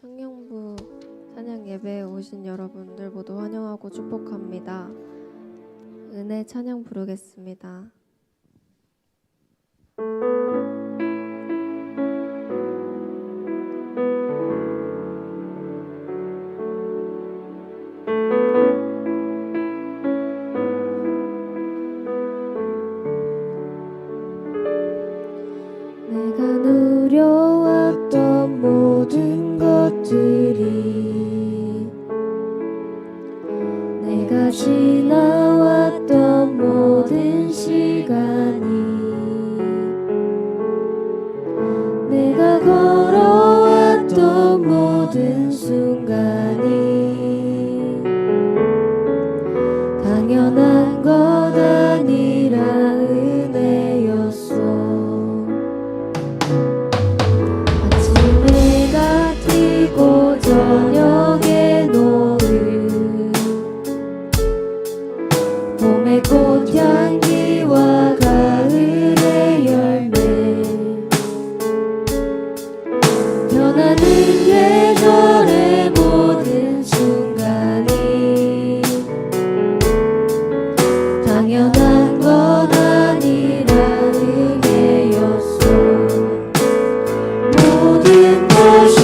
청년부 찬양 예배에 오신 여러분들 모두 환영하고 축복합니다. 은혜 찬양 부르겠습니다. 내가 누려왔던 모든 것들이, 내가 지나왔던 모든 시간이, 내가 걸어왔던 모든 순간이 당연한 것 아니라 은혜였어. 아침에가 뜨고 저녁에 노을, 봄의 꽃향기와 가을의 열매, 변하는 계절의 모든 순간이 당연한 것 아니라 은혜였어. 모든 것이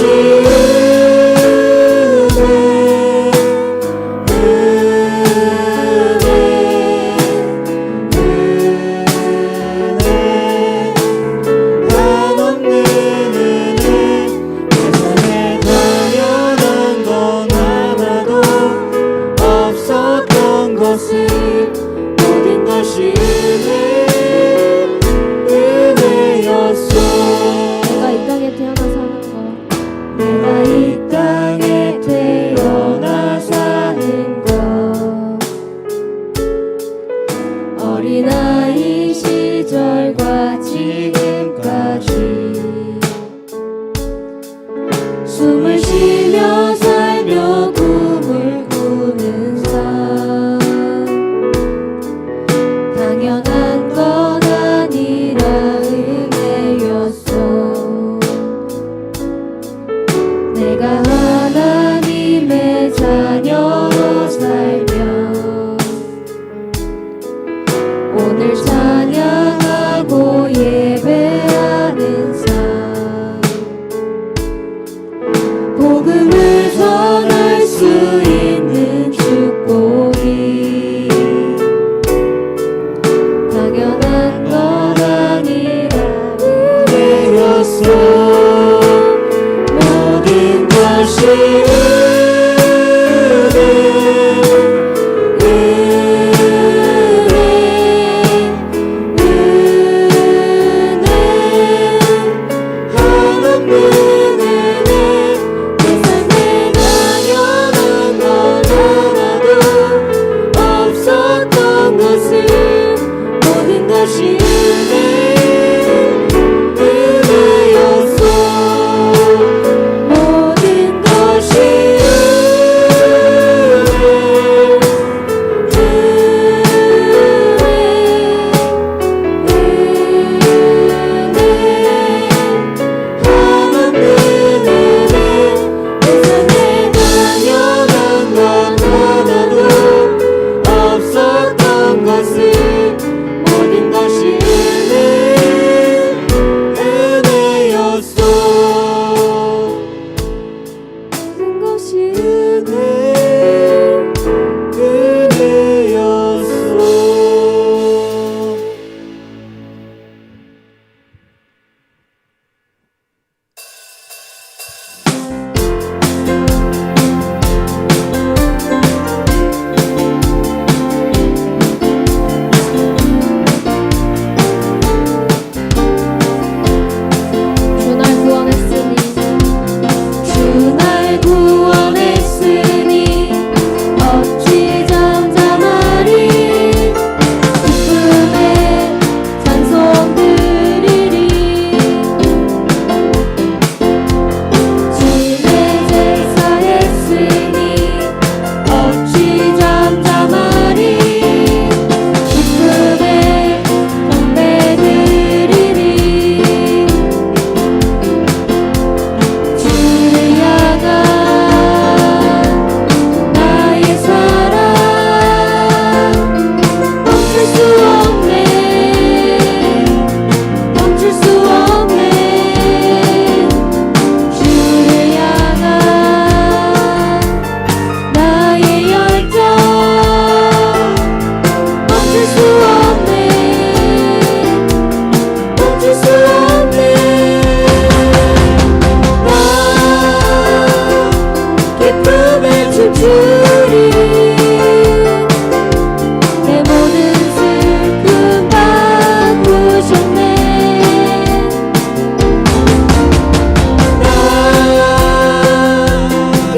내가 이 땅에 태어나 사는 거, 내가 이 땅에 태어나 사는 거, 어린아이 시절과 지금까지 숨을 쉬며 살며 꿈을 꾸는 삶, 당연한 것 아니라 은혜였어. 내가 하나님의 자녀로 살며 오늘 찬양하고 예배하는 삶, 복음을 전할 수 있는 축복이 당연한 것 아니라 은혜였어. 모든 것이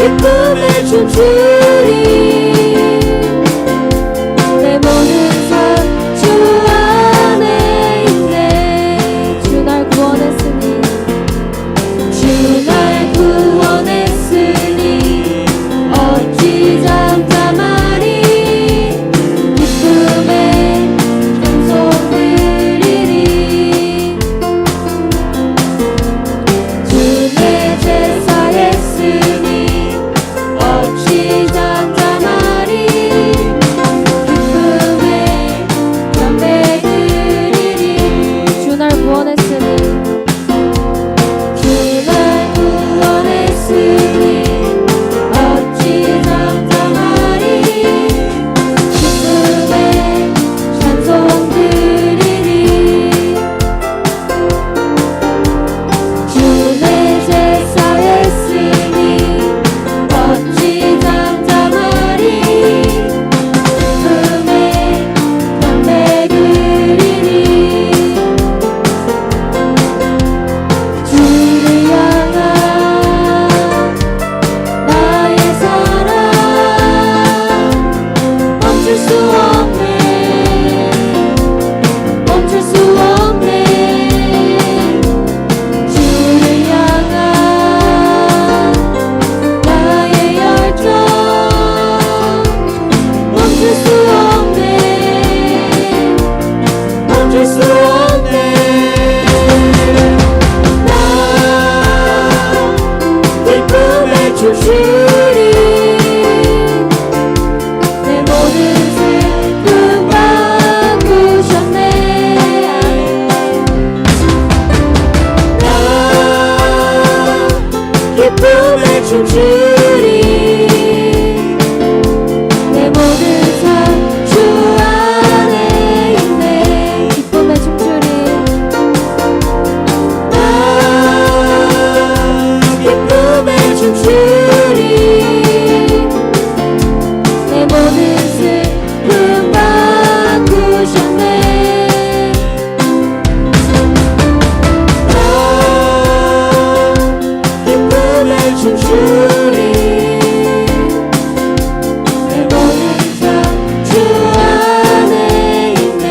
기쁨에 춤추리 내 모든 삶 주 안에 있네 주 날 구원했으니 주 날 구원했으니 어찌 잠잠하리 기쁨에 찬송 드리리 주 내 제사했으니 어찌 잠잠하리 기쁨에 담배 드리리 주 날 구원했으니 주 날 구원했으니 어찌 잠잠하리 기쁨에 찬송 드리리 주 내 제사했으니 어찌 잠잠하리 기쁨에 담배 드리리 주를 향한 나의 사랑 멈출 수 없네 멈출 수 없네 주를 향한 나의 열정 멈출 수 없네 멈출 수 없네 나 기쁨에 춤추리 내 모든 슬픔 바꾸셨네 나 기쁨에 춤추리 내 모든 삶 주 안에 있네 기쁨에 춤추리 나 기쁨에 춤추리 내 모든 슬픔 바꾸셨네 나 기쁨에 춤추리 내 모든 삶 주 안에 있네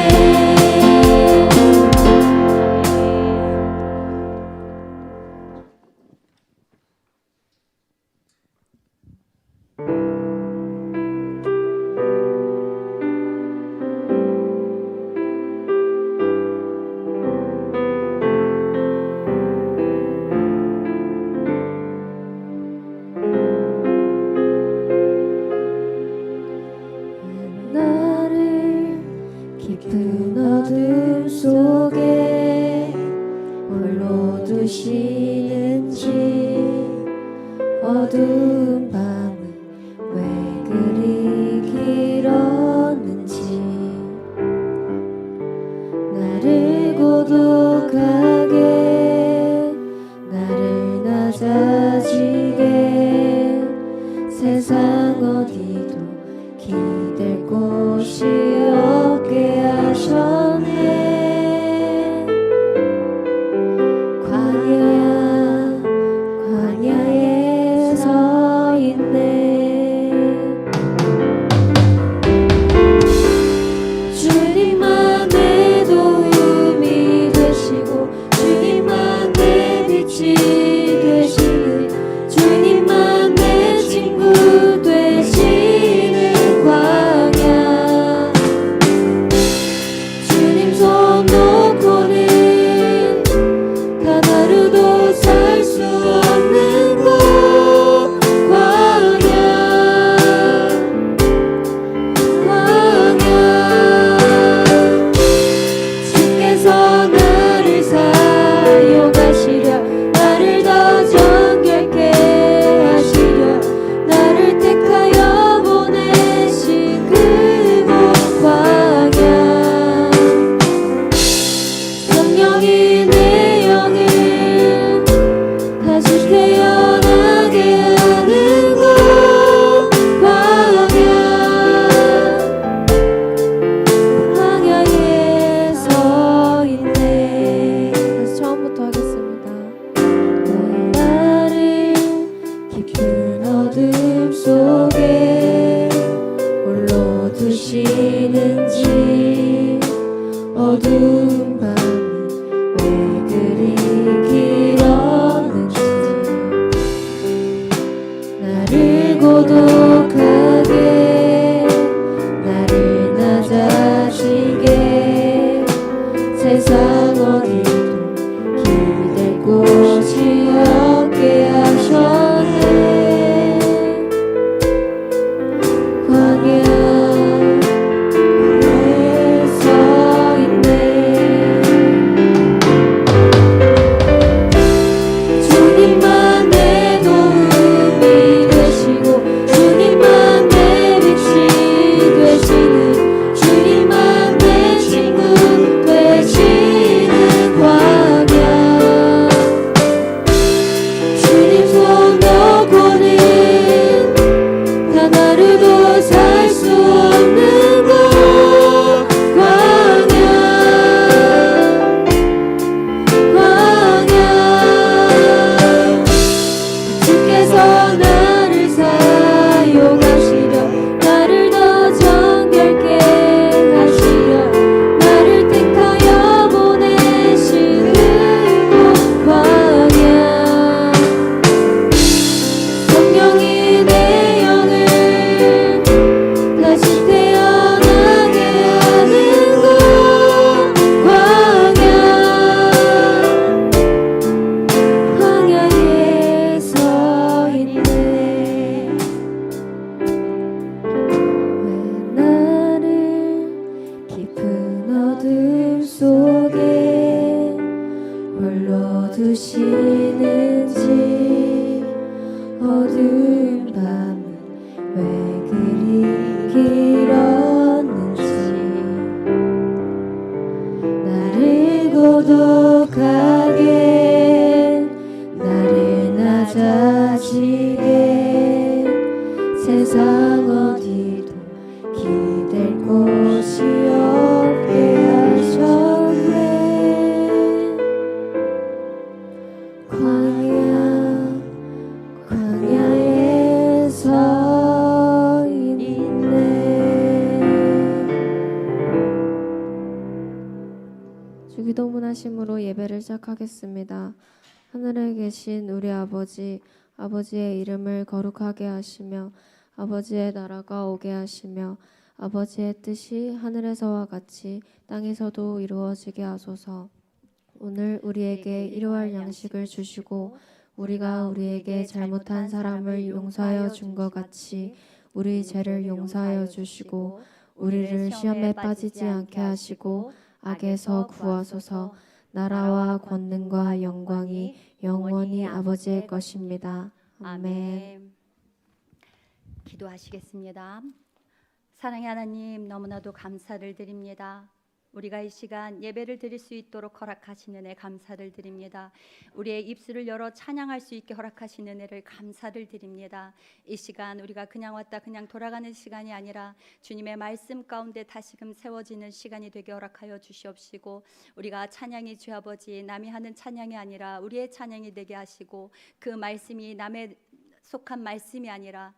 나를 깊은 어둠 속에 홀로 두시는지 어두운 밤은 왜 그리 길었는지 나를 고독하게 나를 낮아지게 세상 어디도 기댈 곳이 없게 하셨네 광야에 서 있네 주님만 내 도움이 되시고 주님만 내 빛이 되시는 고독하게 나를 낮아지게 세상 어디도 기댈 곳이 없게 하셨네. 광야에 서 있네. 주님만 내 도움이 되시고 주님만 내 빛이 되시는 주님만 내 친구 되시는 광야. 주님 손 놓고는 단 하루도 살 수 없는 곳 광야. 주께서 나를 사용하시려 나를 더 정결케 하시려 나를 택하여 보내시는 곳 광야. 성령이 내 영을 다시 태어나게 하는 곳 광야. 광야에 서 있네. 왜 나를 깊은 어둠 속에 홀로 두시는지 어두운 밤은 왜 그리 길었는지 나를 고독하게 나를 낮아지게 세상 어디도 기댈 곳이 없게 하셨네. 광야에 서 있네. 주기도문 하심으로 예배를 시작하겠습니다. 하늘에 계신 우리 아버지, 아버지의 이름을 거룩하게 하시며 아버지의 나라가 오게 하시며 아버지의 뜻이 하늘에서와 같이 땅에서도 이루어지게 하소서. 오늘 우리에게 일용할 양식을 주시고 우리가 우리에게 잘못한 사람을 용서하여 준 것 같이 우리 죄를 용서하여 주시고 우리를 시험에 빠지지 않게 하시고 악에서 구하소서. 나라와 권능과 영광이 영원히 아버지의 것입니다. 아멘. 기도하시겠습니다. 사랑의 하나님, 너무나도 감사를 드립니다. 우리가 이 시간 예배를 드릴 수 있도록 허락하신 은혜 감사를 드립니다. 우리의 입술을 열어 찬양할 수 있게 허락하신 은혜를 감사를 드립니다. 이 시간 우리가 그냥 왔다 그냥 돌아가는 시간이 아니라 주님의 말씀 가운데 다시금 세워지는 시간이 되게 허락하여 주시옵시고 우리가 찬양이 주 아버지 남이 하는 찬양이 아니라 우리의 찬양이 되게 하시고 그 말씀이 남의 속한 말씀이 아니라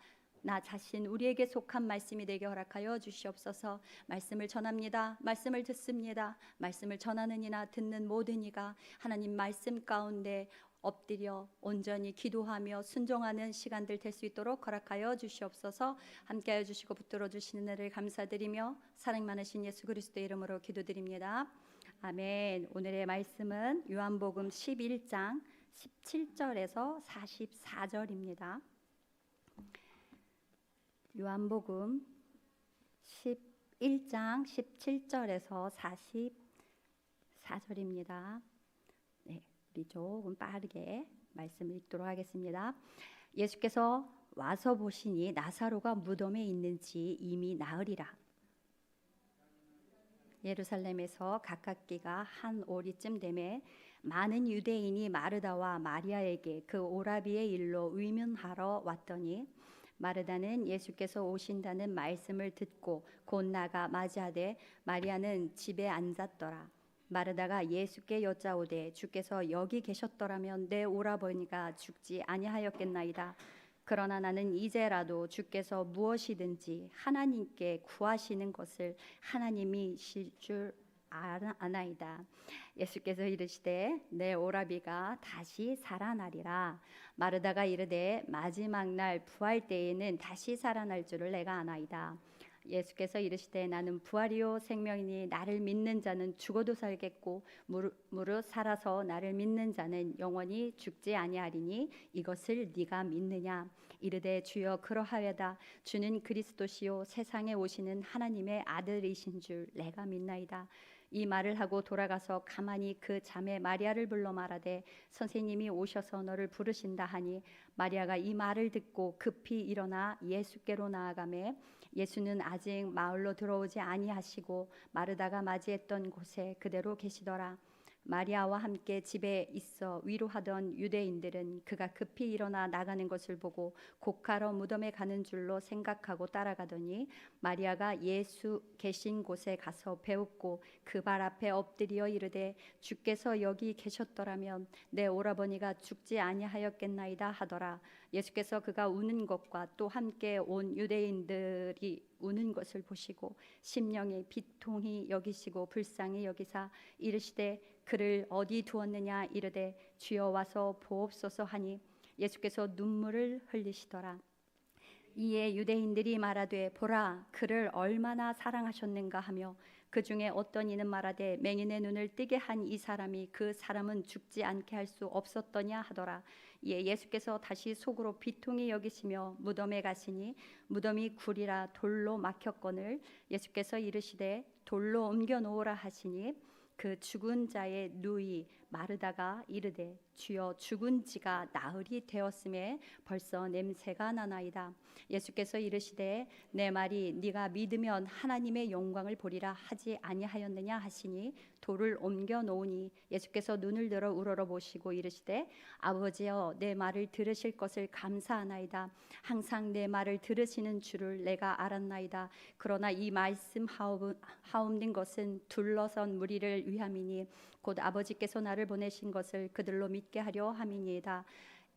나 자신 우리에게 속한 말씀이 되게 허락하여 주시옵소서. 말씀을 전합니다. 말씀을 듣습니다. 말씀을 전하는 이나 듣는 모든 이가 하나님 말씀 가운데 엎드려 온전히 기도하며 순종하는 시간들 될 수 있도록 허락하여 주시옵소서. 함께하여 주시고 붙들어 주시는 은혜를 감사드리며 사랑 많으신 예수 그리스도의 이름으로 기도드립니다. 아멘. 오늘의 말씀은 요한복음 11장 17절에서 44절입니다. 요한복음 11장 17절에서 44절입니다. 네, 우리 조금 빠르게 말씀을 읽도록 하겠습니다. 예수께서 와서 보시니 나사로가 무덤에 있는지 이미 나으리라. 예루살렘에서 가깝기가 한 오리쯤 되매 많은 유대인이 마르다와 마리아에게 그 오라비의 일로 의문하러 왔더니 마르다는 예수께서 오신다는 말씀을 듣고 곧 나가 맞이하되 마리아는 집에 앉았더라. 마르다가 예수께 여짜오되 주께서 여기 계셨더라면 내 오라버니가 죽지 아니하였겠나이다. 그러나 나는 이제라도 주께서 무엇이든지 하나님께 구하시는 것을 하나님이 실 줄 아나이다. 예수께서 이르시되 내 오라비가 다시 살아나리라. 마르다가 이르되 마지막 날 부활 때에는 다시 살아날 줄을 내가 아나이다. 예수께서 이르시되 나는 부활이요 생명이니 나를 믿는 자는 죽어도 살겠고 무릇 살아서 나를 믿는 자는 영원히 죽지 아니하리니 이것을 네가 믿느냐. 이르되 주여 그러하여다. 주는 그리스도시요 세상에 오시는 하나님의 아들이신 줄 내가 믿나이다. 이 말을 하고 돌아가서 가만히 그 자매 마리아를 불러 말하되 선생님이 오셔서 너를 부르신다 하니 마리아가 이 말을 듣고 급히 일어나 예수께로 나아가매 예수는 아직 마을로 들어오지 아니하시고 마르다가 맞이했던 곳에 그대로 계시더라. 마리아와 함께 집에 있어 위로하던 유대인들은 그가 급히 일어나 나가는 것을 보고 곡하러 무덤에 가는 줄로 생각하고 따라가더니 마리아가 예수 계신 곳에 가서 배웁고 그 발 앞에 엎드려 이르되 주께서 여기 계셨더라면 내 오라버니가 죽지 아니하였겠나이다 하더라. 예수께서 그가 우는 것과 또 함께 온 유대인들이 우는 것을 보시고 심령이 비통히 여기시고 불쌍히 여기사 이르시되 그를 어디 두었느냐. 이르되 주여 와서 보옵소서 하니 예수께서 눈물을 흘리시더라. 이에 유대인들이 말하되 보라 그를 얼마나 사랑하셨는가 하며 그 중에 어떤 이는 말하되 맹인의 눈을 뜨게 한 이 사람이 그 사람은 죽지 않게 할 수 없었더냐 하더라. 이에 예수께서 다시 속으로 비통히 여기시며 무덤에 가시니 무덤이 굴이라 돌로 막혔거늘 예수께서 이르시되 돌로 옮겨 놓으라 하시니 그 죽은 자의 누이 마르다가 이르되 주여 죽은 지가 나흘이 되었음에 벌써 냄새가 나나이다. 예수께서 이르시되 내 말이 네가 믿으면 하나님의 영광을 보리라 하지 아니하였느냐 하시니 돌을 옮겨 놓으니 예수께서 눈을 들어 우러러 보시고 이르시되 아버지여 내 말을 들으실 것을 감사하나이다. 항상 내 말을 들으시는 줄을 내가 알았나이다. 그러나 이 말씀 하옵는 것은 둘러선 무리를 위함이니 곧 아버지께서 나를 보내신 것을 그들로 믿게 하려 함이니이다.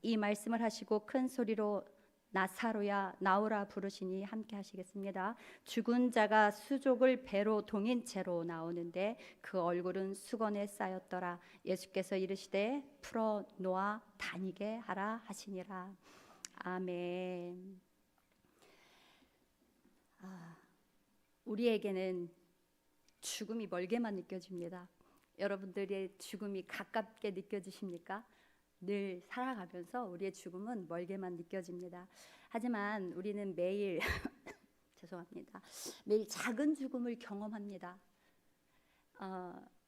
이 말씀을 하시고 큰 소리로 나사로야 나오라 부르시니 함께 하시겠습니다. 죽은 자가 수족을 배로 동인 채로 나오는데 그 얼굴은 수건에 쌓였더라. 예수께서 이르시되 풀어 놓아 다니게 하라 하시니라. 아멘. 우리에게는 죽음이 멀게만 느껴집니다. 여러분들의 죽음이 가깝게 느껴지십니까? 늘 살아가면서 우리의 죽음은 멀게만 느껴집니다. 하지만 우리는 매일 죄송합니다. 매일 작은 죽음을 경험합니다.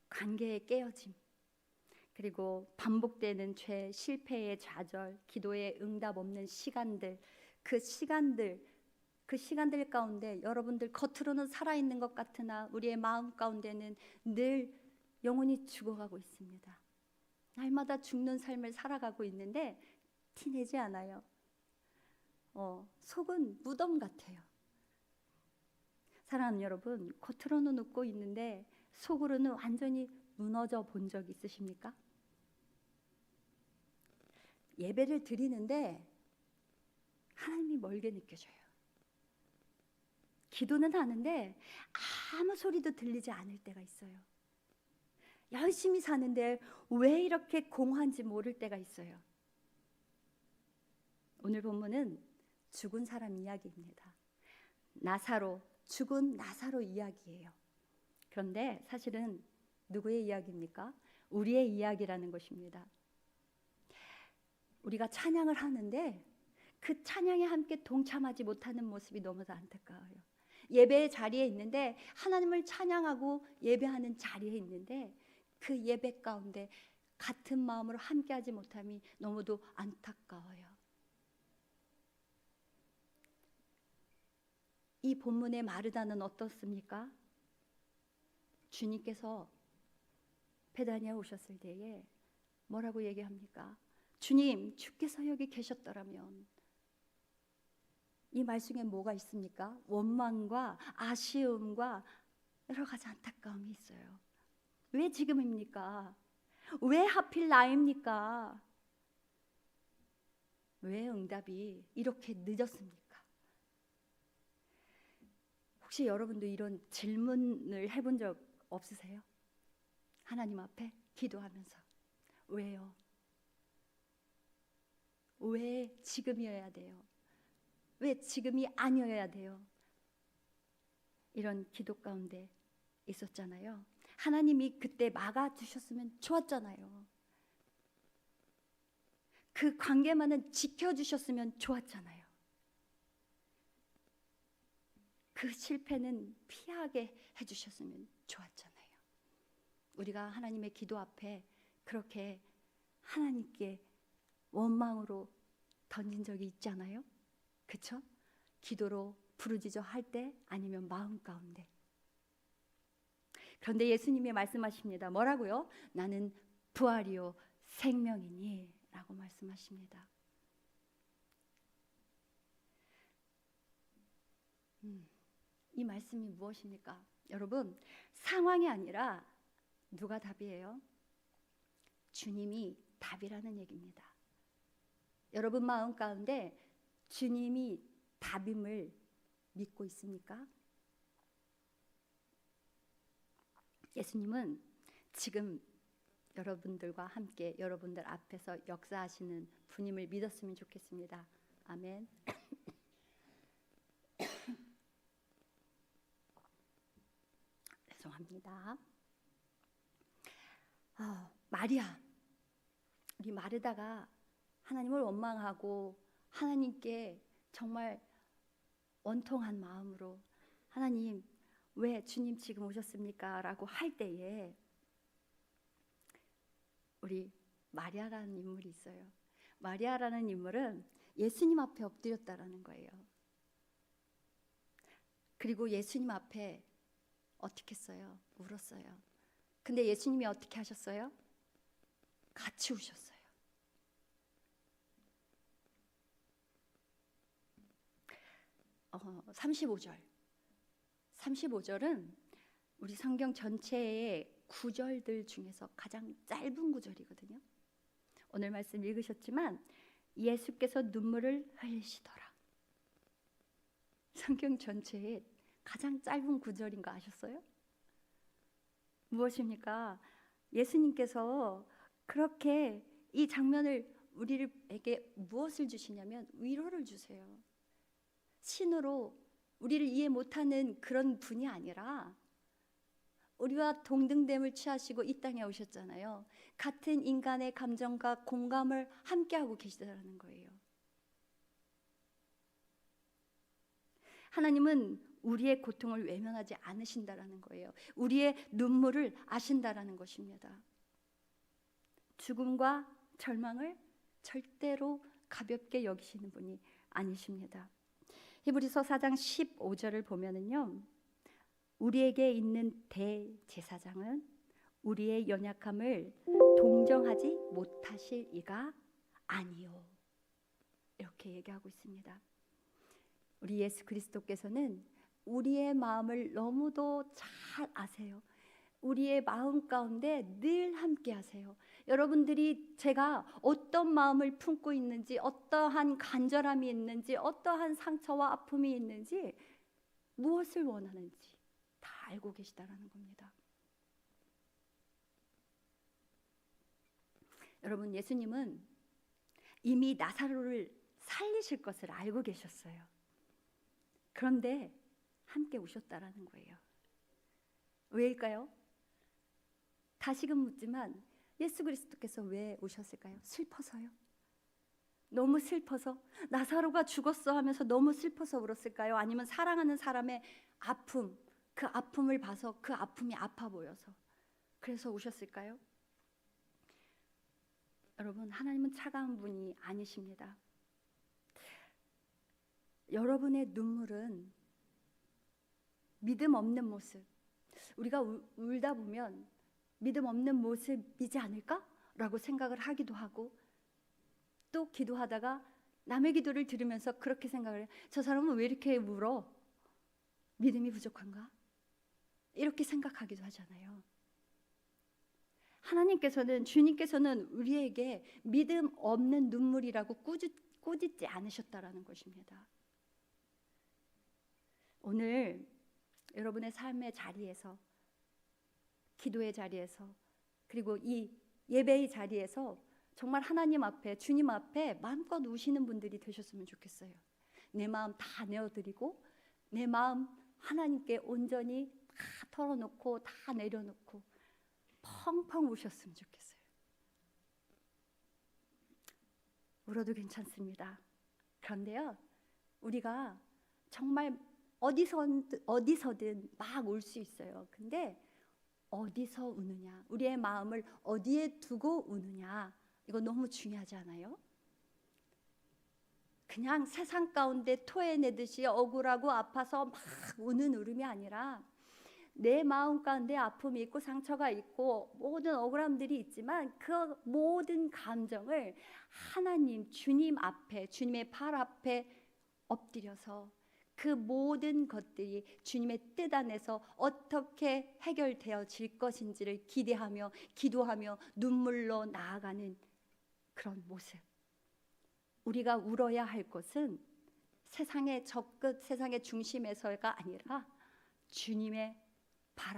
관계의 깨어짐, 그리고 반복되는 죄, 실패의 좌절, 기도의 응답 없는 시간들, 그 시간들 가운데 여러분들 겉으로는 살아있는 것 같으나 우리의 마음 가운데는 늘 영혼이 죽어가고 있습니다. 날마다 죽는 삶을 살아가고 있는데 티내지 않아요. 속은 무덤 같아요. 사랑하는 여러분, 겉으로는 웃고 있는데 속으로는 완전히 무너져 본 적 있으십니까? 예배를 드리는데 하나님이 멀게 느껴져요. 기도는 하는데 아무 소리도 들리지 않을 때가 있어요. 열심히 사는데 왜 이렇게 공허한지 모를 때가 있어요. 오늘 본문은 죽은 사람 이야기입니다. 죽은 나사로 이야기예요. 그런데 사실은 누구의 이야기입니까? 우리의 이야기라는 것입니다. 우리가 찬양을 하는데 그 찬양에 함께 동참하지 못하는 모습이 너무도 안타까워요. 예배의 자리에 있는데 하나님을 찬양하고 예배하는 자리에 있는데 그 예배 가운데 같은 마음으로 함께하지 못함이 너무도 안타까워요. 이 본문의 마르다는 어떻습니까? 주님께서 베다니아 오셨을 때에 뭐라고 얘기합니까? 주님, 주께서 여기 계셨더라면. 이 말씀에 뭐가 있습니까? 원망과 아쉬움과 여러 가지 안타까움이 있어요. 왜 지금입니까? 왜 하필 나입니까? 왜 응답이 이렇게 늦었습니까? 혹시 여러분도 이런 질문을 해본 적 없으세요? 하나님 앞에 기도하면서. 왜요? 왜 지금이어야 돼요? 왜 지금이 아니어야 돼요? 이런 기도 가운데 있었잖아요. 하나님이 그때 막아주셨으면 좋았잖아요. 그 관계만은 지켜주셨으면 좋았잖아요. 그 실패는 피하게 해주셨으면 좋았잖아요. 우리가 하나님의 기도 앞에 그렇게 하나님께 원망으로 던진 적이 있잖아요. 그쵸? 기도로 부르짖어 할 때, 아니면 마음 가운데. 그런데 예수님이 말씀하십니다. 뭐라고요? 나는 부활이요 생명이니 라고 말씀하십니다. 이 말씀이 무엇입니까? 여러분, 상황이 아니라 누가 답이에요? 주님이 답이라는 얘기입니다. 여러분 마음 가운데 주님이 답임을 믿고 있습니까? 예수님은 지금 여러분들과 함께 여러분들 앞에서 역사하시는 분임을 믿었으면 좋겠습니다. 아멘. 죄송합니다. 마리아, 우리 마르다가 하나님을 원망하고 하나님께 정말 원통한 마음으로 하나님 왜 주님 지금 오셨습니까? 라고 할 때에 우리 마리아라는 인물이 있어요. 마리아라는 인물은 예수님 앞에 엎드렸다라는 거예요. 그리고 예수님 앞에 어떻게 했어요? 울었어요. 근데 예수님이 어떻게 하셨어요? 같이 우셨어요. 35절은 우리 성경 전체의 구절들 중에서 가장 짧은 구절이거든요. 오늘 말씀 읽으셨지만 예수께서 눈물을 흘리시더라. 성경 전체의 가장 짧은 구절인 거 아셨어요? 무엇입니까? 예수님께서 그렇게 이 장면을 우리에게 무엇을 주시냐면 위로를 주세요. 신으로 우리를 이해 못하는 그런 분이 아니라 우리와 동등됨을 취하시고 이 땅에 오셨잖아요. 같은 인간의 감정과 공감을 함께하고 계시다는 거예요. 하나님은 우리의 고통을 외면하지 않으신다라는 거예요. 우리의 눈물을 아신다라는 것입니다. 죽음과 절망을 절대로 가볍게 여기시는 분이 아니십니다. 히브리서 4장 15절을 보면은요, 우리에게 있는 대제사장은 우리의 연약함을 동정하지 못하실 이가 아니요, 이렇게 얘기하고 있습니다. 우리 예수 그리스도께서는 우리의 마음을 너무도 잘 아세요. 우리의 마음 가운데 늘 함께 하세요. 여러분들이 제가 어떤 마음을 품고 있는지, 어떠한 간절함이 있는지, 어떠한 상처와 아픔이 있는지, 무엇을 원하는지 다 알고 계시다라는 겁니다. 여러분, 예수님은 이미 나사로를 살리실 것을 알고 계셨어요. 그런데 함께 오셨다라는 거예요. 왜일까요? 다시금 묻지만 예수 그리스도께서 왜 오셨을까요? 슬퍼서요? 너무 슬퍼서? 나사로가 죽었어 하면서 너무 슬퍼서 울었을까요? 아니면 사랑하는 사람의 아픔, 그 아픔을 봐서 그 아픔이 아파 보여서 그래서 오셨을까요? 여러분, 하나님은 차가운 분이 아니십니다. 여러분의 눈물은 믿음 없는 모습, 우리가 울다 보면 믿음 없는 모습이지 않을까? 라고 생각을 하기도 하고, 또 기도하다가 남의 기도를 들으면서 그렇게 생각을 해요. 저 사람은 왜 이렇게 울어? 믿음이 부족한가? 이렇게 생각하기도 하잖아요. 하나님께서는, 주님께서는 우리에게 믿음 없는 눈물이라고 꾸짖지 않으셨다라는 것입니다. 오늘 여러분의 삶의 자리에서, 기도의 자리에서 그리고 이 예배의 자리에서 정말 하나님 앞에, 주님 앞에 마음껏 우시는 분들이 되셨으면 좋겠어요. 내 마음 다 내어드리고 내 마음 하나님께 온전히 다 털어놓고 다 내려놓고 펑펑 우셨으면 좋겠어요. 울어도 괜찮습니다. 그런데요, 우리가 정말 어디서든 막 울 수 있어요. 근데 어디서 우느냐, 우리의 마음을 어디에 두고 우느냐, 이거 너무 중요하지 않아요? 그냥 세상 가운데 토해내듯이 억울하고 아파서 막 우는 울음이 아니라 내 마음 가운데 아픔이 있고 상처가 있고 모든 억울함들이 있지만 그 모든 감정을 하나님, 주님 앞에, 주님의 발 앞에 엎드려서 그 모든 것들이 주님의 뜻 안에서 어떻게 해결되어질 것인지를 기대하며 기도하며 눈물로 나아가는 그런 모습. 우리가 울어야 할 것은 세상의 적끝, 세상의 중심에서가 아니라 주님의 발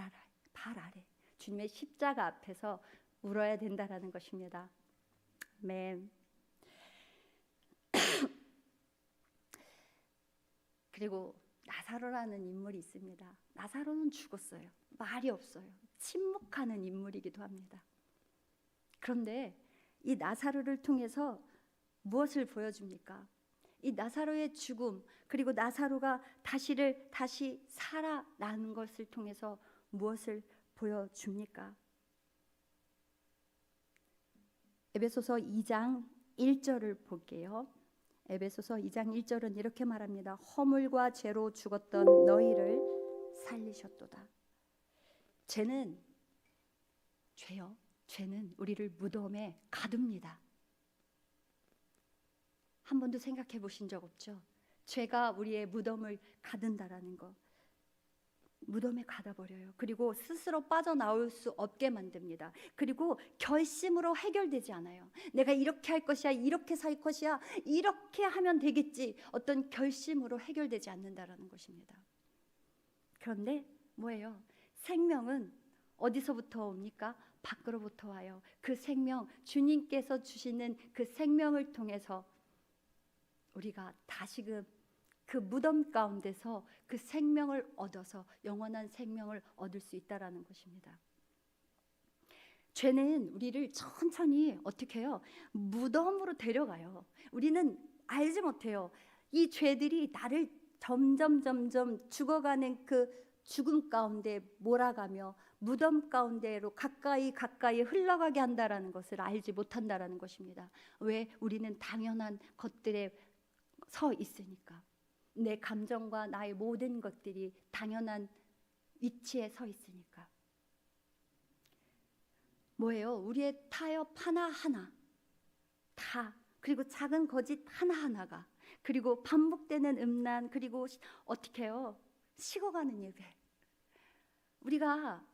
아래, 주님의 십자가 앞에서 울어야 된다라는 것입니다. 아멘. 그리고 나사로라는 인물이 있습니다. 나사로는 죽었어요. 말이 없어요. 침묵하는 인물이기도 합니다. 그런데 이 나사로를 통해서 무엇을 보여줍니까? 이 나사로의 죽음, 그리고 나사로가 다시 살아나는 것을 통해서 무엇을 보여줍니까? 에베소서 2장 1절을 볼게요. 에베소서 2장 1절은 이렇게 말합니다. 허물과 죄로 죽었던 너희를 살리셨도다. 죄는 우리를 무덤에 가둡니다. 한 번도 생각해 보신 적 없죠? 죄가 우리의 무덤을 가둔다라는 거. 무덤에 가둬버려요. 그리고 스스로 빠져나올 수 없게 만듭니다. 그리고 결심으로 해결되지 않아요. 내가 이렇게 할 것이야, 이렇게 살 것이야, 이렇게 하면 되겠지, 어떤 결심으로 해결되지 않는다라는 것입니다. 그런데 뭐예요? 생명은 어디서부터 옵니까? 밖으로부터 와요. 그 생명, 주님께서 주시는 그 생명을 통해서 우리가 다시금 그 무덤 가운데서 그 생명을 얻어서 영원한 생명을 얻을 수 있다라는 것입니다. 죄는 우리를 천천히 어떻게 해요? 무덤으로 데려가요. 우리는 알지 못해요. 이 죄들이 나를 점점 죽어가는 그 죽음 가운데 몰아가며 무덤 가운데로 가까이 흘러가게 한다라는 것을 알지 못한다라는 것입니다. 왜? 우리는 당연한 것들에 서 있으니까. 내 감정과 나의 모든 것들이 당연한 위치에 서 있으니까. 뭐예요? 우리의 타협 하나하나 다, 그리고 작은 거짓 하나하나가, 그리고 반복되는 음란, 그리고 어떻게 해요? 식어가는 예배. 우리가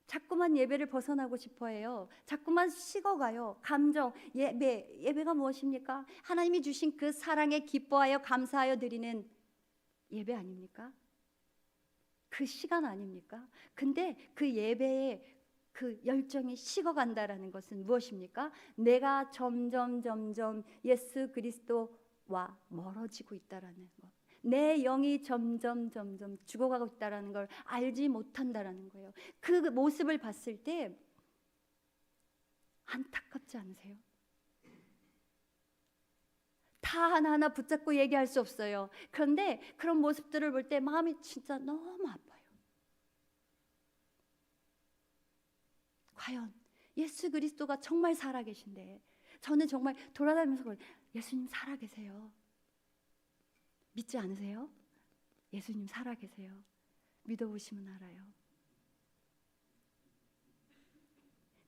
자꾸만 예배를 벗어나고 싶어 해요. 자꾸만 식어가요. 감정, 예배가 무엇입니까? 하나님이 주신 그 사랑에 기뻐하여 감사하여 드리는 예배 아닙니까? 그 시간 아닙니까? 근데 그 예배의 그 열정이 식어간다라는 것은 무엇입니까? 내가 점점 예수 그리스도와 멀어지고 있다라는 것. 내 영이 점점 죽어가고 있다라는 걸 알지 못한다라는 거예요. 그 모습을 봤을 때 안타깝지 않으세요? 다 하나하나 붙잡고 얘기할 수 없어요. 그런데 그런 모습들을 볼 때 마음이 진짜 너무 아파요. 과연 예수 그리스도가 정말 살아계신데, 저는 정말 돌아다니면서 예수님 살아계세요. 믿지 않으세요? 예수님 살아계세요. 믿어보시면 알아요.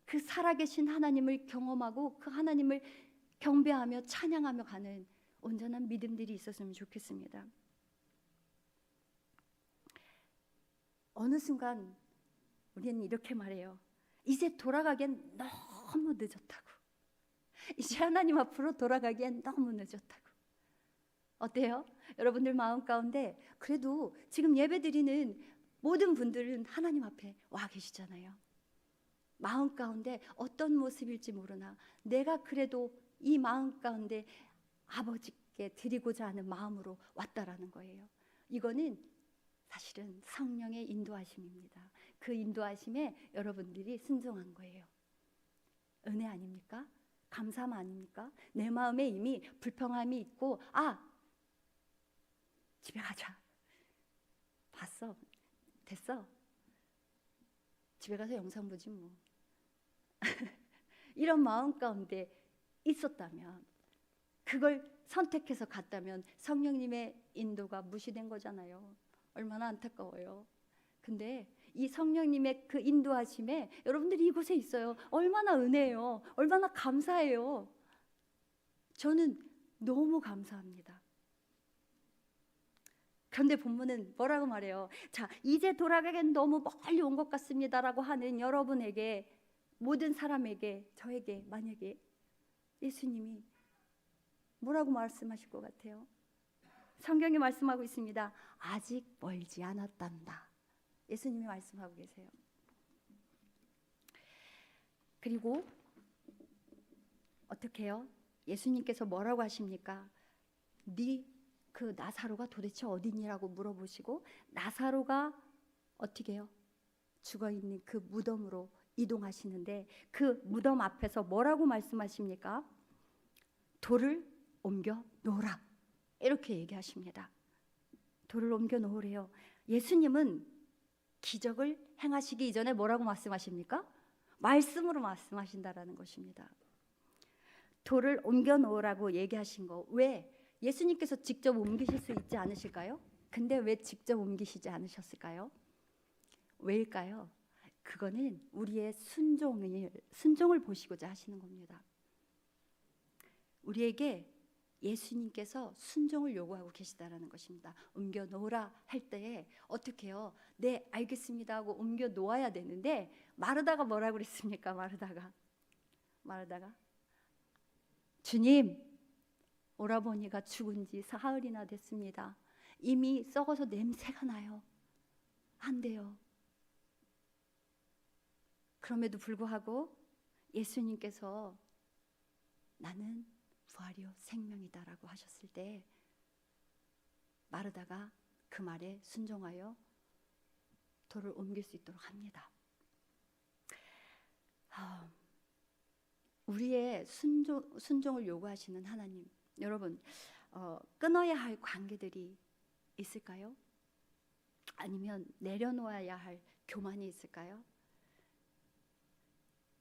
그 살아계신 하나님을 경험하고 그 하나님을 경배하며 찬양하며 가는 온전한 믿음들이 있었으면 좋겠습니다. 어느 순간 우리는 이렇게 말해요. 이제 돌아가기엔 너무 늦었다고. 이제 하나님 앞으로 돌아가기엔 너무 늦었다고. 어때요? 여러분들 마음 가운데 그래도 지금 예배드리는 모든 분들은 하나님 앞에 와 계시잖아요. 마음 가운데 어떤 모습일지 모르나 내가 그래도 이 마음 가운데 아버지께 드리고자 하는 마음으로 왔다라는 거예요. 이거는 사실은 성령의 인도하심입니다. 그 인도하심에 여러분들이 순종한 거예요. 은혜 아닙니까? 감사함 아닙니까? 내 마음에 이미 불평함이 있고 집에 가자. 봤어. 됐어. 집에 가서 영상 보지 뭐. 이런 마음 가운데 있었다면, 그걸 선택해서 갔다면 성령님의 인도가 무시된 거잖아요. 얼마나 안타까워요. 근데 이 성령님의 그 인도하심에 여러분들이 이곳에 있어요. 얼마나 은혜예요. 얼마나 감사해요. 저는 너무 감사합니다. 그런데 본문은 뭐라고 말해요? 자, 이제 돌아가기엔 너무 멀리 온 것 같습니다라고 하는 여러분에게, 모든 사람에게, 저에게 만약에 예수님이 뭐라고 말씀하실 것 같아요? 성경이 말씀하고 있습니다. 아직 멀지 않았단다. 예수님이 말씀하고 계세요. 그리고 어떻게 해요? 예수님께서 뭐라고 하십니까? 그 나사로가 도대체 어디니라고 물어보시고, 나사로가 어떻게 해요? 죽어있는 그 무덤으로 이동하시는데, 그 무덤 앞에서 뭐라고 말씀하십니까? 돌을 옮겨 놓으라, 이렇게 얘기하십니다. 돌을 옮겨 놓으래요. 예수님은 기적을 행하시기 이전에 뭐라고 말씀하십니까? 말씀으로 말씀하신다라는 것입니다. 돌을 옮겨 놓으라고 얘기하신 거, 왜? 예수님께서 직접 옮기실 수 있지 않으실까요? 근데 왜 직접 옮기시지 않으셨을까요? 왜일까요? 그거는 우리의 순종을 보시고자 하시는 겁니다. 우리에게 예수님께서 순종을 요구하고 계시다라는 것입니다. 옮겨 놓으라 할 때에 어떻게 해요? 네, 알겠습니다 하고 옮겨 놓아야 되는데, 마르다가 뭐라고 그랬습니까? 마르다가 주님, 오라버니가 죽은 지 사흘이나 됐습니다. 이미 썩어서 냄새가 나요. 안 돼요. 그럼에도 불구하고 예수님께서 나는 부활이요 생명이다라고 하셨을 때, 마르다가 그 말에 순종하여 돌을 옮길 수 있도록 합니다. 우리의 순종을 요구하시는 하나님, 여러분, 끊어야 할 관계들이 있을까요? 아니면 내려놓아야 할 교만이 있을까요?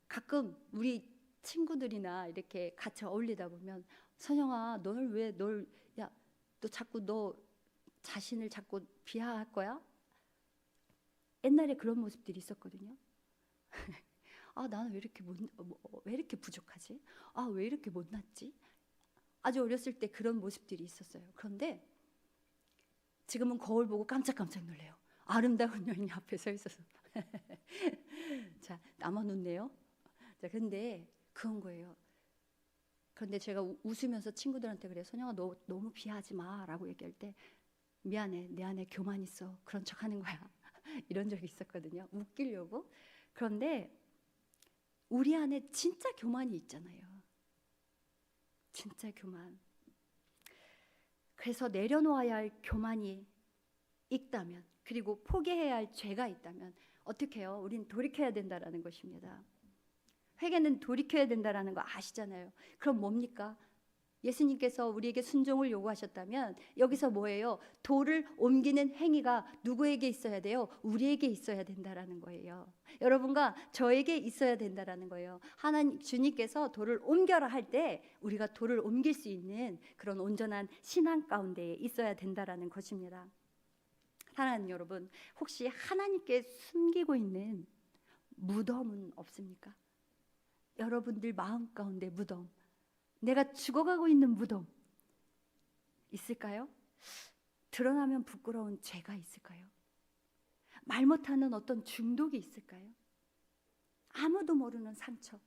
가끔 우리 친구들이나 이렇게 같이 어울리다 보면, 선영아, 너 자꾸 너 자신을 자꾸 비하할 거야? 옛날에 그런 모습들이 있었거든요. 나는 왜 이렇게 부족하지? 왜 이렇게 못났지? 아주 어렸을 때 그런 모습들이 있었어요. 그런데 지금은 거울 보고 깜짝깜짝 놀래요. 아름다운 여인이 앞에 서 있어서. 자, 나만 웃네요. 자, 근데 그런 거예요. 그런데 제가 웃으면서 친구들한테 그래요. 선영아, 너 너무 비하하지 마라고 얘기할 때, 미안해, 내 안에 교만 있어, 그런 척 하는 거야. 이런 적이 있었거든요. 웃기려고. 그런데 우리 안에 진짜 교만이 있잖아요. 진짜 교만. 그래서 내려놓아야 할 교만이 있다면, 그리고 포기해야 할 죄가 있다면 어떻게 해요? 우린 돌이켜야 된다라는 것입니다. 회개는 돌이켜야 된다라는 거 아시잖아요. 그럼 뭡니까? 예수님께서 우리에게 순종을 요구하셨다면 여기서 뭐예요? 돌을 옮기는 행위가 누구에게 있어야 돼요? 우리에게 있어야 된다라는 거예요. 여러분과 저에게 있어야 된다라는 거예요. 하나님, 주님께서 돌을 옮겨라 할 때 우리가 돌을 옮길 수 있는 그런 온전한 신앙 가운데 있어야 된다라는 것입니다. 사랑하는 여러분, 혹시 하나님께 숨기고 있는 무덤은 없습니까? 여러분들 마음 가운데 무덤, 내가 죽어가고 있는 무덤 있을까요? 드러나면 부끄러운 죄가 있을까요? 말 못하는 어떤 중독이 있을까요? 아무도 모르는 상처,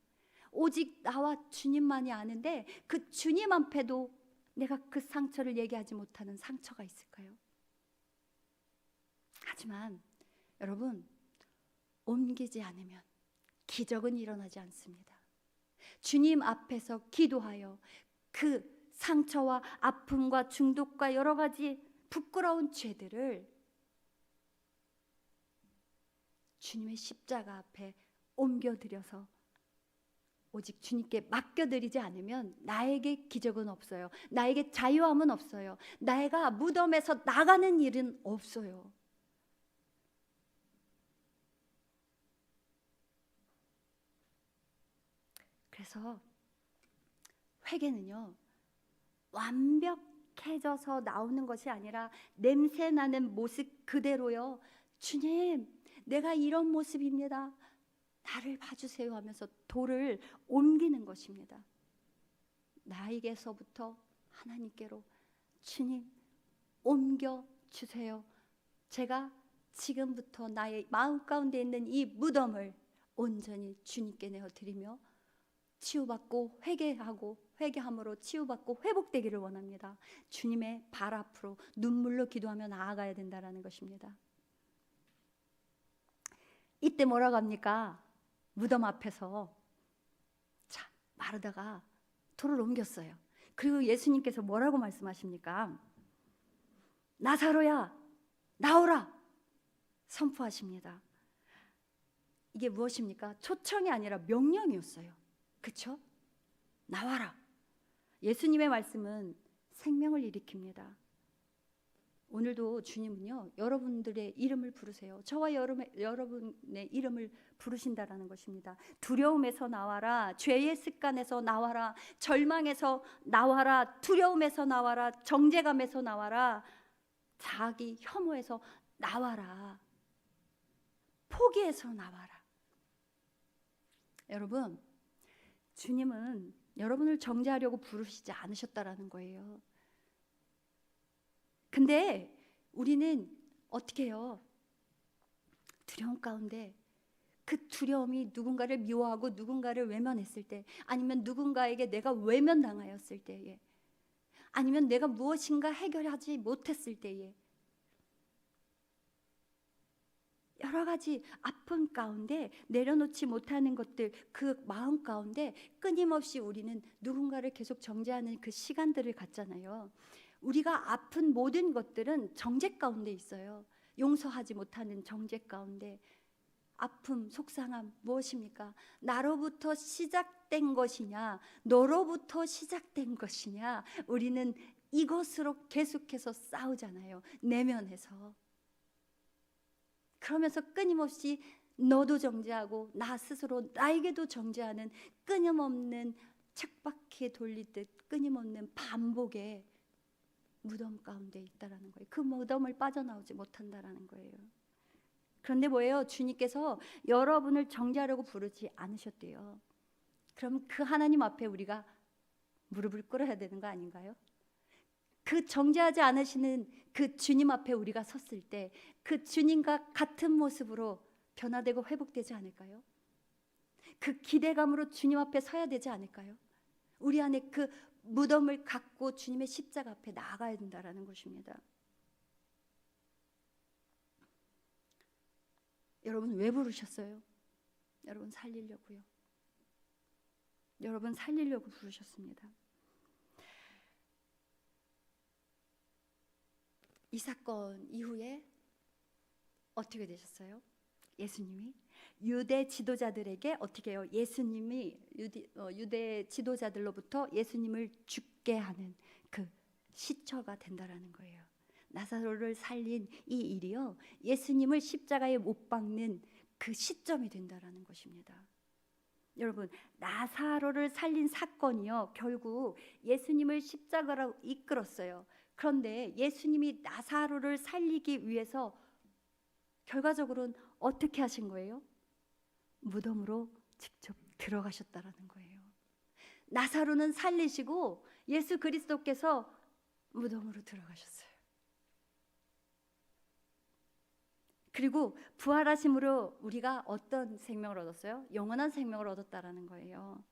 오직 나와 주님만이 아는데 그 주님 앞에도 내가 그 상처를 얘기하지 못하는 상처가 있을까요? 하지만 여러분, 옮기지 않으면 기적은 일어나지 않습니다. 주님 앞에서 기도하여 그 상처와 아픔과 중독과 여러 가지 부끄러운 죄들을 주님의 십자가 앞에 옮겨드려서 오직 주님께 맡겨드리지 않으면 나에게 기적은 없어요. 나에게 자유함은 없어요. 내가 무덤에서 나가는 일은 없어요. 그래서 회개는요, 완벽해져서 나오는 것이 아니라 냄새나는 모습 그대로요. 주님, 내가 이런 모습입니다. 나를 봐주세요 하면서 돌을 옮기는 것입니다. 나에게서부터 하나님께로 주님 옮겨주세요. 제가 지금부터 나의 마음 가운데 있는 이 무덤을 온전히 주님께 내어드리며 치유받고 회개함으로 치유받고 회복되기를 원합니다. 주님의 발 앞으로 눈물로 기도하며 나아가야 된다는 것입니다. 이때 뭐라고 합니까? 무덤 앞에서 자 마르다가 돌을 옮겼어요. 그리고 예수님께서 뭐라고 말씀하십니까? 나사로야 나오라 선포하십니다. 이게 무엇입니까? 초청이 아니라 명령이었어요. 그렇죠? 나와라. 예수님의 말씀은 생명을 일으킵니다. 오늘도 주님은요, 여러분들의 이름을 부르세요. 저와 여러분의 이름을 부르신다라는 것입니다. 두려움에서 나와라, 죄의 습관에서 나와라, 절망에서 나와라, 두려움에서 나와라, 정죄감에서 나와라, 자기 혐오에서 나와라, 포기해서 나와라. 여러분, 주님은 여러분을 정죄하려고 부르시지 않으셨다라는 거예요. 근데 우리는 어떻게 해요? 두려움 가운데 그 두려움이 누군가를 미워하고 누군가를 외면했을 때, 아니면 누군가에게 내가 외면당하였을 때에, 아니면 내가 무엇인가 해결하지 못했을 때에, 여러 가지 아픔 가운데 내려놓지 못하는 것들, 그 마음 가운데 끊임없이 우리는 누군가를 계속 정죄하는 그 시간들을 갖잖아요. 우리가 아픈 모든 것들은 정죄 가운데 있어요. 용서하지 못하는 정죄 가운데. 아픔, 속상함 무엇입니까? 나로부터 시작된 것이냐, 너로부터 시작된 것이냐, 우리는 이것으로 계속해서 싸우잖아요. 내면에서. 그러면서 끊임없이 너도 정죄하고 나 스스로 나에게도 정죄하는 끊임없는 쳇바퀴 돌리듯 끊임없는 반복의 무덤 가운데 있다라는 거예요. 그 무덤을 빠져나오지 못한다라는 거예요. 그런데 뭐예요? 주님께서 여러분을 정죄하려고 부르지 않으셨대요. 그럼 그 하나님 앞에 우리가 무릎을 꿇어야 되는 거 아닌가요? 그 정죄하지 않으시는 그 주님 앞에 우리가 섰을 때 그 주님과 같은 모습으로 변화되고 회복되지 않을까요? 그 기대감으로 주님 앞에 서야 되지 않을까요? 우리 안에 그 무덤을 갖고 주님의 십자가 앞에 나아가야 된다는 것입니다. 여러분 왜 부르셨어요? 여러분 살리려고요. 여러분 살리려고 부르셨습니다. 이 사건 이후에 어떻게 되셨어요? 예수님이 유대 지도자들에게 어떻게 해요? 예수님이 유대 지도자들로부터 예수님을 죽게 하는 그 시초가 된다라는 거예요. 나사로를 살린 이 일이요, 예수님을 십자가에 못 박는 그 시점이 된다라는 것입니다. 여러분, 나사로를 살린 사건이요, 결국 예수님을 십자가로 이끌었어요. 그런데 예수님이 나사로를 살리기 위해서 결과적으로는 어떻게 하신 거예요? 무덤으로 직접 들어가셨다라는 거예요. 나사로는 살리시고 예수 그리스도께서 무덤으로 들어가셨어요. 그리고 부활하심으로 우리가 어떤 생명을 얻었어요? 영원한 생명을 얻었다라는 거예요.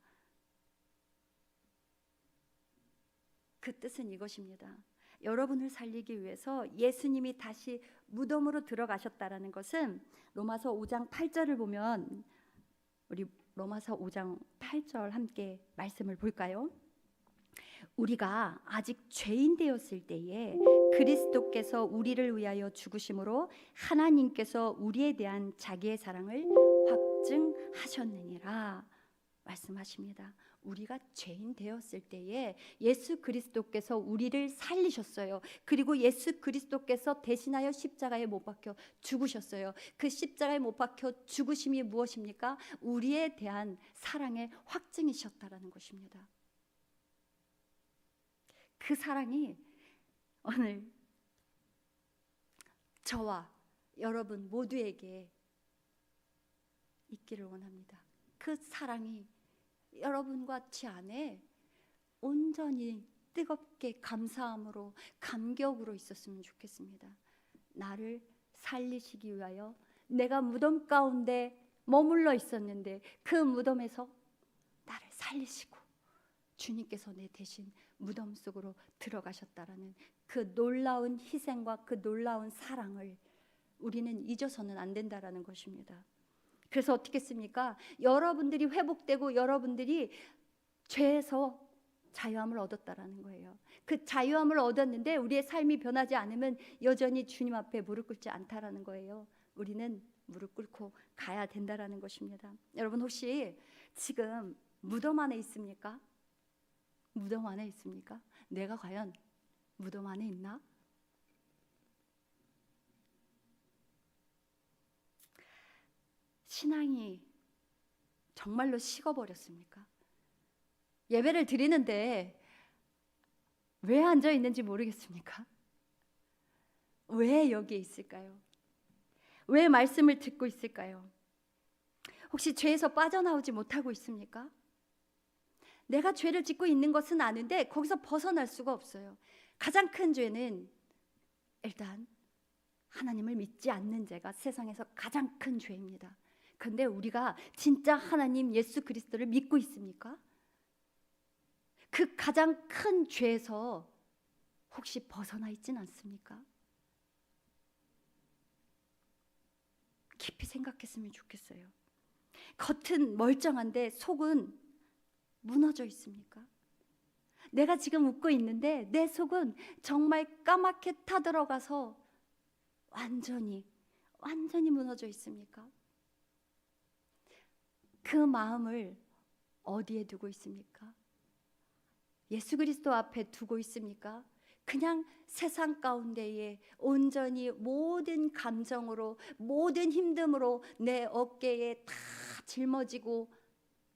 그 뜻은 이것입니다. 여러분을 살리기 위해서 예수님이 다시 무덤으로 들어가셨다라는 것은 로마서 5장 8절을 보면 우리 로마서 5장 8절 함께 말씀을 볼까요? 우리가 아직 죄인 되었을 때에 그리스도께서 우리를 위하여 죽으심으로 하나님께서 우리에 대한 자기의 사랑을 확증하셨느니라 말씀하십니다. 우리가 죄인 되었을 때에 예수 그리스도께서 우리를 살리셨어요. 그리고 예수 그리스도께서 대신하여 십자가에 못 박혀 죽으셨어요. 그 십자가에 못 박혀 죽으심이 무엇입니까? 우리에 대한 사랑의 확증이셨다라는 것입니다. 그 사랑이 오늘 저와 여러분 모두에게 있기를 원합니다. 그 사랑이 여러분과 제 안에 온전히 뜨겁게 감사함으로 감격으로 있었으면 좋겠습니다. 나를 살리시기 위하여 내가 무덤 가운데 머물러 있었는데 그 무덤에서 나를 살리시고 주님께서 내 대신 무덤 속으로 들어가셨다라는 그 놀라운 희생과 그 놀라운 사랑을 우리는 잊어서는 안 된다라는 것입니다. 그래서 어떻게 했습니까? 여러분들이 회복되고 여러분들이 죄에서 자유함을 얻었다라는 거예요. 그 자유함을 얻었는데 우리의 삶이 변하지 않으면 여전히 주님 앞에 무릎 꿇지 않다라는 거예요. 우리는 무릎 꿇고 가야 된다라는 것입니다. 여러분 혹시 지금 무덤 안에 있습니까? 무덤 안에 있습니까? 내가 과연 무덤 안에 있나? 신앙이 정말로 식어버렸습니까? 예배를 드리는데 왜 앉아 있는지 모르겠습니까? 왜 여기에 있을까요? 왜 말씀을 듣고 있을까요? 혹시 죄에서 빠져나오지 못하고 있습니까? 내가 죄를 짓고 있는 것은 아는데 거기서 벗어날 수가 없어요. 가장 큰 죄는 일단 하나님을 믿지 않는 죄가 세상에서 가장 큰 죄입니다. 그런데 우리가 진짜 하나님 예수 그리스도를 믿고 있습니까? 그 가장 큰 죄에서 혹시 벗어나 있진 않습니까? 깊이 생각했으면 좋겠어요. 겉은 멀쩡한데 속은 무너져 있습니까? 내가 지금 웃고 있는데 내 속은 정말 까맣게 타들어가서 완전히 무너져 있습니까? 그 마음을 어디에 두고 있습니까? 예수 그리스도 앞에 두고 있습니까? 그냥 세상 가운데에 온전히 모든 감정으로 모든 힘듦으로 내 어깨에 다 짊어지고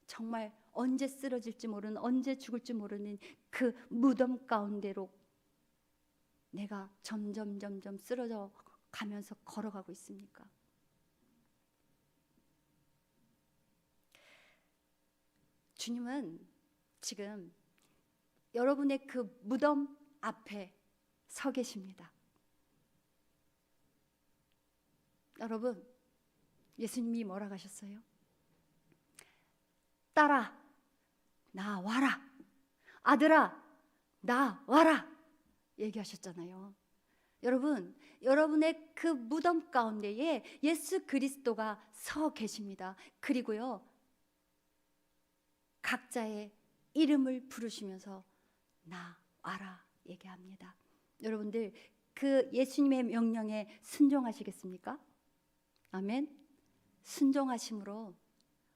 정말 언제 쓰러질지 모르는 언제 죽을지 모르는 그 무덤 가운데로 내가 점점 쓰러져 가면서 걸어가고 있습니까? 주님은 지금 여러분의 그 무덤 앞에 서 계십니다. 여러분, 예수님이 뭐라고 하셨어요? 딸아, 나 와라. 아들아, 나 와라. 얘기하셨잖아요. 여러분, 여러분의 그 무덤 가운데에 예수 그리스도가 서 계십니다. 그리고요, 각자의 이름을 부르시면서 나 와라 얘기합니다. 여러분들 그 예수님의 명령에 순종하시겠습니까? 아멘. 순종하심으로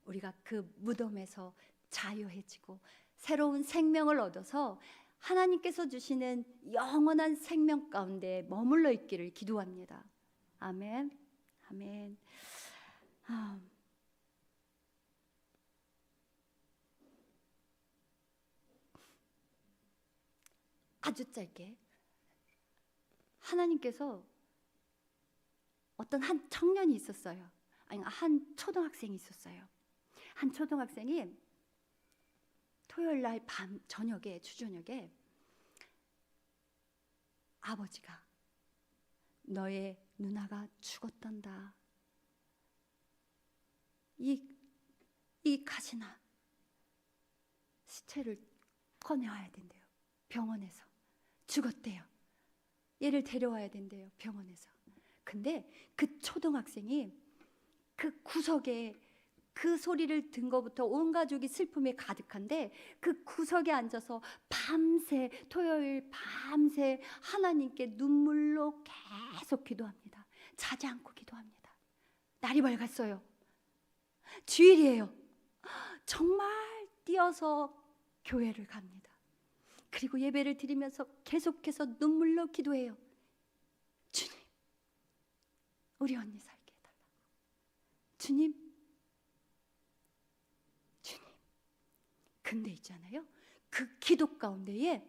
우리가 그 무덤에서 자유해지고 새로운 생명을 얻어서 하나님께서 주시는 영원한 생명 가운데 머물러 있기를 기도합니다. 아멘. 아멘. 아주 짧게 하나님께서 어떤 한 청년이 있었어요. 아니 한 초등학생이 있었어요. 한 초등학생이 토요일 날 밤 저녁에 주저녁에 아버지가 너의 누나가 죽었단다. 이 가시나 시체를 꺼내와야 된대요. 병원에서 죽었대요. 얘를 데려와야 된대요. 병원에서. 근데 그 초등학생이 그 구석에 그 소리를 든 것부터 온 가족이 슬픔에 가득한데 그 구석에 앉아서 밤새, 토요일 밤새 하나님께 눈물로 계속 기도합니다. 자지 않고 기도합니다. 날이 밝았어요. 주일이에요. 정말 뛰어서 교회를 갑니다. 그리고 예배를 드리면서 계속해서 눈물로 기도해요. 주님, 우리 언니 살게 해달라고. 주님. 근데 있잖아요, 그 기도 가운데에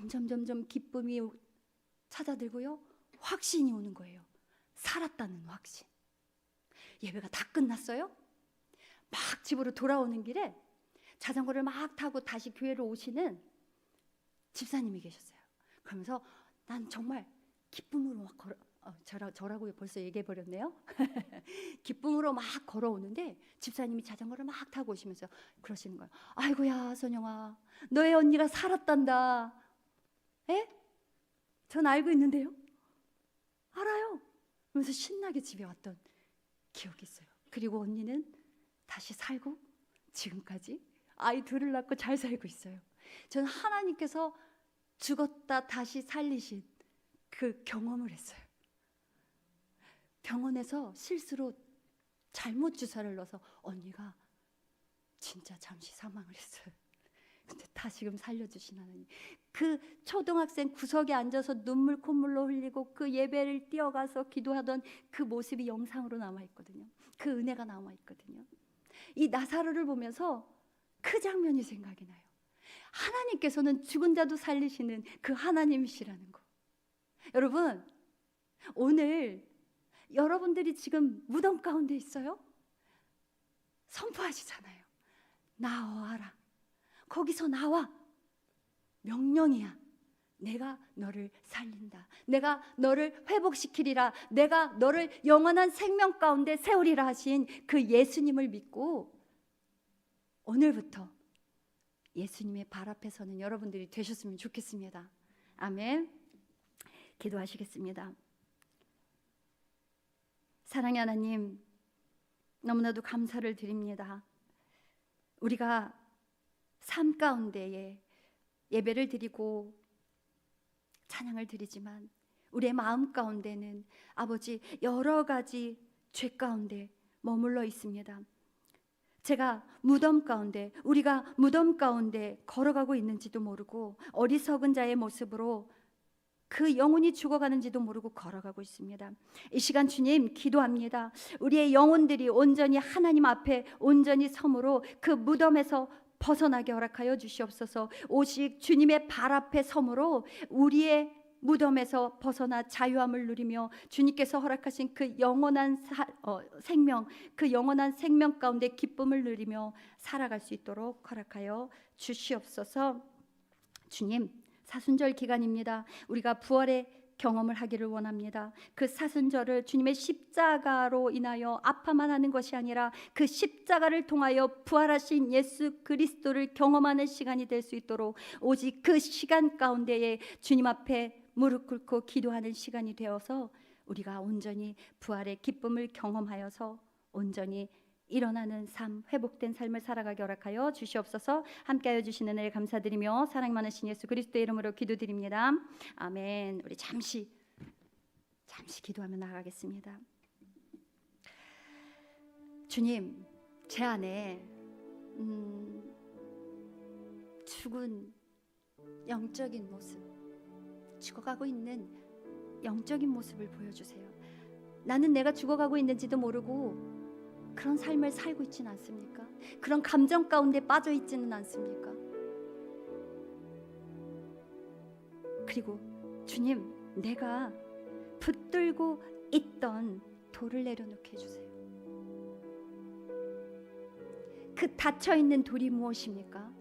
점점 기쁨이 찾아들고요, 확신이 오는 거예요. 살았다는 확신. 예배가 다 끝났어요. 막 집으로 돌아오는 길에 자전거를 막 타고 다시 교회로 오시는 집사님이 계셨어요. 그러면서 난 정말 기쁨으로 막 저라고 벌써 얘기해버렸네요. 기쁨으로 막 걸어오는데 집사님이 자전거를 막 타고 오시면서 그러시는 거예요. 아이고야 선영아, 너의 언니가 살았단다. 에? 전 알고 있는데요. 알아요. 그러면서 신나게 집에 왔던 기억이 있어요. 그리고 언니는 다시 살고 지금까지 아이 둘을 낳고 잘 살고 있어요. 저는 하나님께서 죽었다 다시 살리신 그 경험을 했어요. 병원에서 실수로 잘못 주사를 넣어서 언니가 진짜 잠시 사망을 했어요. 근데 다 지금 살려주신 하나님. 그 초등학생 구석에 앉아서 눈물 콧물로 흘리고 그 예배를 뛰어가서 기도하던 그 모습이 영상으로 남아있거든요. 그 은혜가 남아있거든요. 이 나사로를 보면서 그 장면이 생각이 나요. 하나님께서는 죽은 자도 살리시는 그 하나님이시라는 거. 여러분, 오늘 여러분들이 지금 무덤 가운데 있어요? 선포하시잖아요. 나와라. 거기서 나와. 명령이야. 내가 너를 살린다. 내가 너를 회복시키리라. 내가 너를 영원한 생명 가운데 세우리라 하신 그 예수님을 믿고 오늘부터 예수님의 발 앞에 서는 여러분들이 되셨으면 좋겠습니다. 아멘. 기도하시겠습니다. 사랑의 하나님, 너무나도 감사를 드립니다. 우리가 삶 가운데에 예배를 드리고 찬양을 드리지만 우리의 마음 가운데는 아버지 여러 가지 죄 가운데 머물러 있습니다. 제가 무덤 가운데, 우리가 무덤 가운데 걸어가고 있는지도 모르고 어리석은 자의 모습으로 그 영혼이 죽어가는지도 모르고 걸어가고 있습니다. 이 시간 주님 기도합니다. 우리의 영혼들이 온전히 하나님 앞에 온전히 섬으로 그 무덤에서 벗어나게 허락하여 주시옵소서. 오직 주님의 발 앞에 섬으로 우리의 무덤에서 벗어나 자유함을 누리며 주님께서 허락하신 그 영원한 생명, 그 영원한 생명 가운데 기쁨을 누리며 살아갈 수 있도록 허락하여 주시옵소서. 주님, 사순절 기간입니다. 우리가 부활의 경험을 하기를 원합니다. 그 사순절을 주님의 십자가로 인하여 아파만 하는 것이 아니라 그 십자가를 통하여 부활하신 예수 그리스도를 경험하는 시간이 될 수 있도록 오직 그 시간 가운데에 주님 앞에 무릎 꿇고 기도하는 시간이 되어서 우리가 온전히 부활의 기쁨을 경험하여서 온전히 일어나는 삶, 회복된 삶을 살아가게 허락하여 주시옵소서. 함께하여 주시는 은혜 감사드리며 사랑 많으신 예수 그리스도의 이름으로 기도드립니다. 아멘. 우리 잠시 기도하며 나가겠습니다. 주님, 제 안에 죽은 영적인 모습, 죽어가고 있는 영적인 모습을 보여주세요. 나는 내가 죽어가고 있는지도 모르고 그런 삶을 살고 있지는 않습니까? 그런 감정 가운데 빠져 있지는 않습니까? 그리고 주님, 내가 붙들고 있던 돌을 내려놓게 해주세요. 그 닫혀있는 돌이 무엇입니까?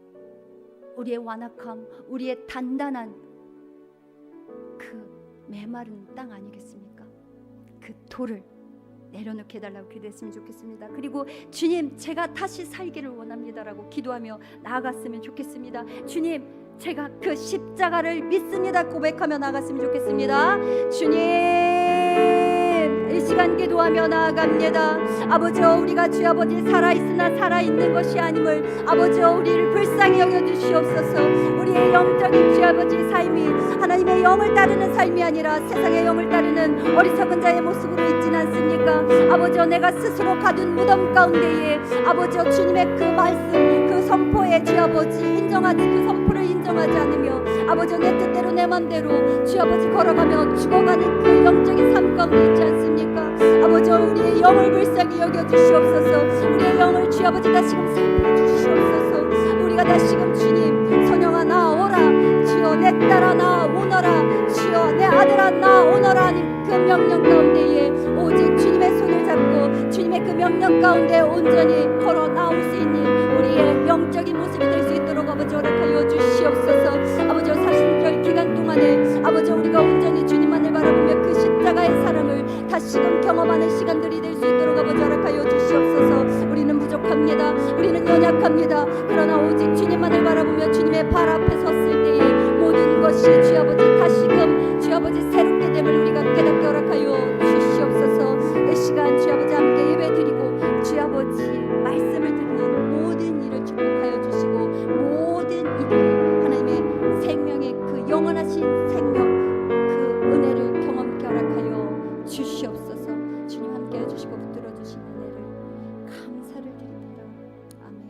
우리의 완악함, 우리의 단단한 그 메마른 땅 아니겠습니까? 그 돌을 내려놓게 해달라고 기도했으면 좋겠습니다. 그리고 주님, 제가 다시 살기를 원합니다라고 기도하며 나아갔으면 좋겠습니다. 주님, 제가 그 십자가를 믿습니다 고백하며 나아갔으면 좋겠습니다. 주님, 이 시간 기도하며 나아갑니다. 아버지여, 우리가 주 아버지 살아있으나 살아있는 것이 아님을 아버지여 우리를 불쌍히 여겨주시옵소서. 우리의 영적인 주 아버지 삶이 하나님의 영을 따르는 삶이 아니라 세상의 영을 따르는 어리석은 자의 모습으로 있진 않습니까? 아버지여, 내가 스스로 가둔 무덤 가운데에 아버지여 주님의 그 말씀, 그 선포에 주 아버지 그 선포를 인정하지 않으며 아버지여 내 뜻대로 내 맘대로 주 아버지 걸어가며 죽어가는 그 영적인 삶 가운데 있지 않습니까? 아버지여, 우리의 영을 불쌍히 여겨주시옵소서. 우리의 영을 주 아버지 다시금 살펴주시옵소서. 우리가 다시금 주님, 선영아 나오라, 주여 내 딸아 나오너라, 주여 내 아들아 나오너라 하는 그 명령 가운데에 오직 주님의 손을 잡고 주님의 그 명령 가운데 온전히 걸어 나올 수 있는 우리의 영적인 모습이 될 수 있도록 아버지 허락하여 주시옵소서. 아버지 사신절 기간 동안에 아버지 우리가 온전히 주님만을 바라보며 그 십자가의 사랑을 다시금 경험하는 시간들이 될 수 있도록 아버지 허락하여 주시옵소서. 우리는 부족합니다. 우리는 연약합니다. 그러나 오직 주님만을 바라보며 주님의 발 앞에 섰을 때에 모든 것이 주 아버지 다시금 주 아버지 새롭게 됨을 우리가 깨닫게 허락하여 주시옵소서. 이 시간 주 아버지 함께 예배드리고 주 아버지 말씀을 듣는 모든 일을 축복하여 주시고 모든 이들이 하나님의 생명의 그 영원하신 생명 그 은혜를 경험케 허락하여 주시옵소서. 주님 함께 해주시고 붙들어 주신 은혜를 감사를 드립니다. 아멘.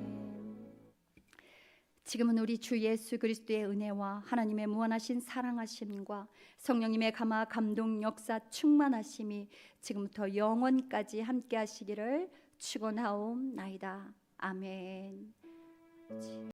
지금은 우리 주 예수 그리스도의 은혜와 하나님의 무한하신 사랑하심과 성령님의 감화 감동 역사 충만하심이 지금부터 영원까지 함께 하시기를 축원하옵나이다. 아멘.